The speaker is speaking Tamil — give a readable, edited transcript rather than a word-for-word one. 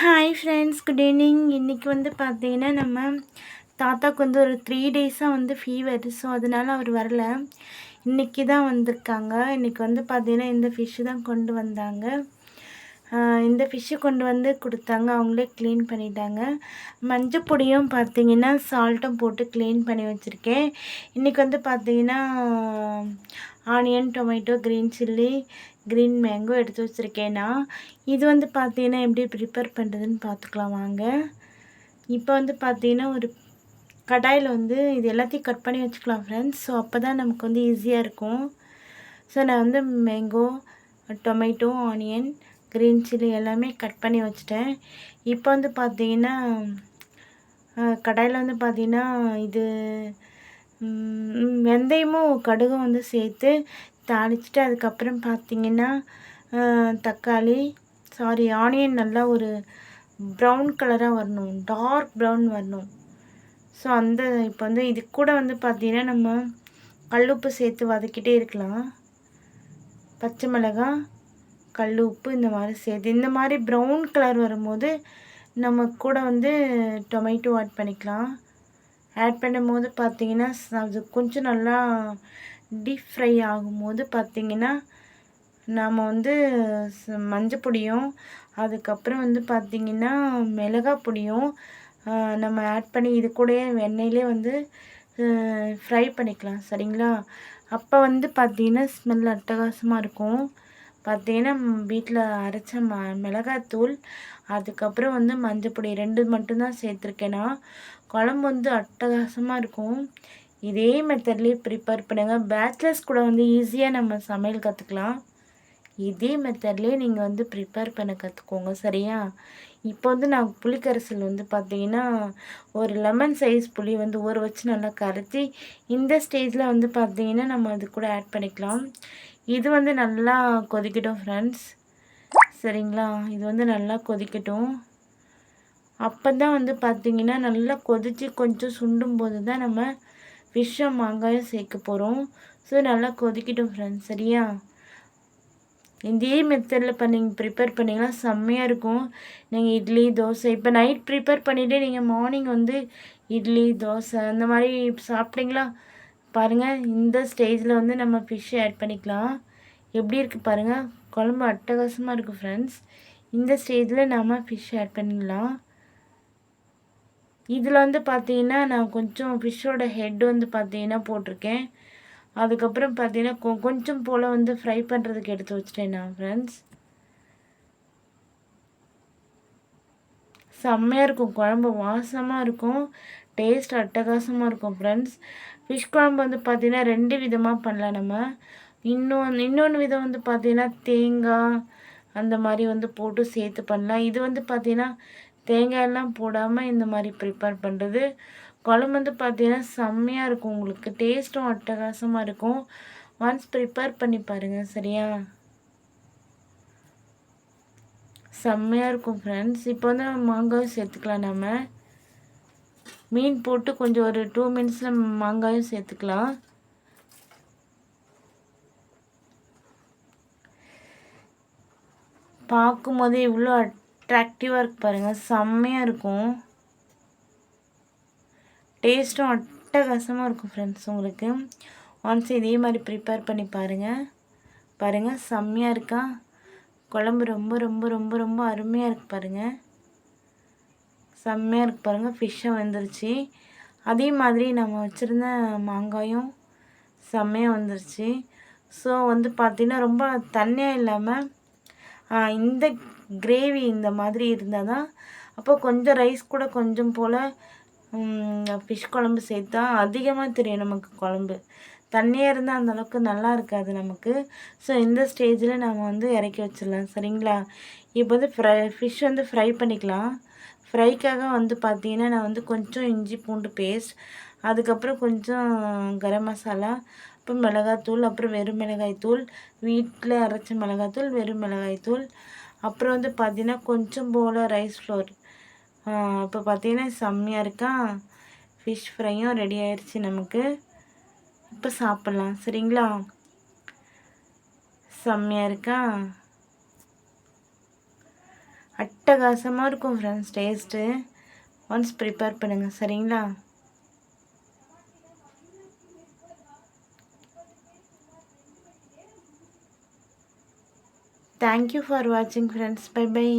Hi friends, good evening. இன்றைக்கி பார்த்தீங்கன்னா நம்ம தாத்தாவுக்கு ஒரு 3 டேஸாக ஃபீவர். ஸோ அதனால் அவர் வரல. இன்றைக்கி தான் வந்திருக்காங்க. இன்றைக்கி பார்த்தீங்கன்னா இந்த ஃபிஷ்ஷு தான் கொண்டு வந்தாங்க. இந்த ஃபிஷ்ஷு கொண்டு கொடுத்தாங்க. அவங்களே க்ளீன் பண்ணிட்டாங்க. மஞ்சள் பொடியும் பார்த்தீங்கன்னா சால்ட்டும் போட்டு க்ளீன் பண்ணி வச்சுருக்கேன். இன்றைக்கி பார்த்தீங்கன்னா onion, tomato, green chilli, green mango எடுத்து வச்சுருக்கேன். நான் இது பார்த்தீங்கன்னா எப்படி ப்ரிப்பேர் பண்ணுறதுன்னு பார்த்துக்கலாம் வாங்க. இப்போ பார்த்தீங்கன்னா ஒரு கடாயில் இது எல்லாத்தையும் கட் பண்ணி வச்சுக்கலாம் ஃப்ரெண்ட்ஸ். ஸோ அப்போ தான் நமக்கு ஈஸியாக இருக்கும். ஸோ நான் mango, tomato, onion, green chilli எல்லாமே கட் பண்ணி வச்சுட்டேன். இப்போ பார்த்தீங்கன்னா கடாயில் பார்த்தீங்கன்னா இது வெந்தயமும் கடுகும் சேர்த்து தாளிச்சிட்டு அதுக்கப்புறம் பார்த்தீங்கன்னா ஆனியன் நல்லா ஒரு ப்ரௌன் கலராக வரணும், டார்க் ப்ரௌன் வரணும். ஸோ இப்போ இது கூட பார்த்தீங்கன்னா நம்ம கல்லுப்பு சேர்த்து வதக்கிட்டே இருக்கலாம். பச்சை மிளகாய், கல் உப்பு இந்த மாதிரி சேர்த்து இந்த மாதிரி ப்ரௌன் கலர் வரும்போது நம்ம கூட டொமேட்டோ ஆட் பண்ணிக்கலாம். ஆட் பண்ணும்போது பார்த்தீங்கன்னா அது கொஞ்சம் நல்லா டீப் ஃப்ரை ஆகும்போது பார்த்தீங்கன்னா நாம் மஞ்சள் பொடியும் அதுக்கப்புறம் பார்த்தீங்கன்னா மிளகாய் பொடியும் நம்ம ஆட் பண்ணி இது கூடயே எண்ணெயிலே ஃப்ரை பண்ணிக்கலாம். சரிங்களா? அப்போ பார்த்தீங்கன்னா ஸ்மெல் அட்டகாசமாக இருக்கும். பார்த்தீங்கன்னா வீட்டில் அரைச்ச மிளகாத்தூள் அதுக்கப்புறம் மஞ்சள் பொடி 2 மட்டும்தான் சேர்த்துருக்கேன். நான் குழம்பு அட்டகாசமாக இருக்கும். இதே மெத்தட்லேயே ப்ரிப்பேர் பண்ணுங்கள். பேச்சுலர்ஸ் கூட ஈஸியாக நம்ம சமையல் கற்றுக்கலாம். இதே மெத்தட்லேயே நீங்கள் ப்ரிப்பேர் பண்ண கற்றுக்கோங்க. சரியா? இப்போ நான் புளிக்கரைசல் பார்த்தீங்கன்னா ஒரு லெமன் சைஸ் புளி ஊற வச்சு நல்லா கரைச்சி இந்த ஸ்டேஜில் பார்த்தீங்கன்னா நம்ம அது கூட ஆட் பண்ணிக்கலாம். இது நல்லா கொதிக்கட்டும் ஃப்ரெண்ட்ஸ். சரிங்களா? இது நல்லா கொதிக்கட்டும். அப்போ தான் பார்த்தீங்கன்னா நல்லா கொதித்து கொஞ்சம் சுண்டும் போது தான் நம்ம ஃபிஷ்ஷும் மாங்காயும் சேர்க்க போகிறோம். ஸோ நல்லா கொதிக்கட்டும் ஃப்ரெண்ட்ஸ். சரியா? இதே மெத்தடில் நீங்கள் ப்ரிப்பேர் பண்ணிங்கன்னா செம்மையாக இருக்கும். நீங்கள் இட்லி, தோசை இப்போ நைட் ப்ரிப்பேர் பண்ணிவிட்டு நீங்கள் மார்னிங் இட்லி, தோசை அந்த மாதிரி சாப்பிட்டீங்களா பாருங்கள். இந்த ஸ்டேஜில் நம்ம ஃபிஷ்ஷை ஆட் பண்ணிக்கலாம். எப்படி இருக்குது பாருங்கள். குழம்பு அட்டகாசமாக இருக்குது ஃப்ரெண்ட்ஸ். இந்த ஸ்டேஜில் நாம் ஃபிஷ் ஆட் பண்ணிடலாம். இதில் பார்த்தீங்கன்னா நான் கொஞ்சம் ஃபிஷ்ஷோட ஹெட் பார்த்தீங்கன்னா போட்டிருக்கேன். அதுக்கப்புறம் பார்த்தீங்கன்னா கொஞ்சம் போல் ஃப்ரை பண்ணுறதுக்கு எடுத்து வச்சிட்டேன் நான் ஃப்ரெண்ட்ஸ். செம்மையாக இருக்கும். குழம்பு வாசமாக இருக்கும். டேஸ்ட் அட்டகாசமாக இருக்கும் ஃப்ரெண்ட்ஸ். ஃபிஷ் குழம்பு பார்த்தீங்கன்னா 2 விதமாக பண்ணலாம் நம்ம. இன்னொன்று விதம் பார்த்தீங்கன்னா தேங்காய் அந்த மாதிரி போட்டு சேர்த்து பண்ணலாம். இது பார்த்தீங்கன்னா தேங்காயெல்லாம் போடாமல் இந்த மாதிரி ப்ரிப்பேர் பண்ணுறது. குழம்பு பார்த்தீங்கன்னா செம்மையாக இருக்கும். உங்களுக்கு டேஸ்ட்டும் அட்டகாசமாக இருக்கும். ஒன்ஸ் ப்ரிப்பேர் பண்ணி பாருங்கள். சரியா? செம்மையாக இருக்கும் ஃப்ரெண்ட்ஸ். இப்போ மாங்காயும் சேர்த்துக்கலாம். நம்ம மீன் போட்டு கொஞ்சம் ஒரு 2 மினிட்ஸில் மாங்காயும் சேர்த்துக்கலாம். பார்க்கும்போதே இவ்வளோ அட்ராக்டிவாக இருக்குது பாருங்கள். செம்மையாக இருக்கும். டேஸ்ட்டும் அட்டகாசமாக இருக்கும் ஃப்ரெண்ட்ஸ். உங்களுக்கு ஒன்ஸ் இதே மாதிரி ப்ரிப்பேர் பண்ணி பாருங்கள். செம்மையாக இருக்கா? குழம்பு ரொம்ப ரொம்ப ரொம்ப ரொம்ப அருமையாக இருக்குது பாருங்கள். செம்மையாக இருக்குது பாருங்கள். ஃபிஷ்ஷை வந்துருச்சு. அதே மாதிரி நம்ம வச்சுருந்த மாங்காயும் செம்மையாக வந்துருச்சு. ஸோ பார்த்திங்கன்னா ரொம்ப தண்ணியாக இல்லாமல் இந்த கிரேவி இந்த மாதிரி இருந்தால் தான் அப்போ கொஞ்சம் ரைஸ் கூட கொஞ்சம் போல் ஃபிஷ் குழம்பு சேர்த்தா அதிகமாக தெரியும் நமக்கு. குழம்பு தண்ணியாக இருந்தால் அந்தளவுக்கு நல்லா இருக்காது நமக்கு. ஸோ இந்த ஸ்டேஜில் நம்ம இறக்கி வச்சிடலாம். சரிங்களா? இப்போ ஃபிஷ் ஃப்ரை பண்ணிக்கலாம். ஃப்ரைக்காக பார்த்தீங்கன்னா நான் கொஞ்சம் இஞ்சி பூண்டு பேஸ்ட், அதுக்கப்புறம் கொஞ்சம் கரம் மசாலா, அப்புறம் மிளகாய்த்தூள், அப்புறம் வெறும் மிளகாய்த்தூள், வீட்டில் அரைச்ச மிளகாய்த்தூள், வெறும் மிளகாய்த்தூள், அப்புறம் பார்த்தீங்கன்னா கொஞ்சம் போல் ரைஸ் ஃப்ளோர். இப்போ பார்த்தீங்கன்னா செம்மையாக இருக்கா? ஃபிஷ் ஃப்ரையும் ரெடி ஆயிடுச்சு நமக்கு. இப்போ சாப்பிட்லாம். சரிங்களா? செம்மையாக இருக்கா? அட்டகாசமாக இருக்கும் ஃப்ரெண்ட்ஸ் டேஸ்ட்டு. ஒன்ஸ் ப்ரிப்பேர் பண்ணுங்கள் சரிங்களா. தேங்க்யூ ஃபார் வாட்சிங் ஃப்ரெண்ட்ஸ். Bye by.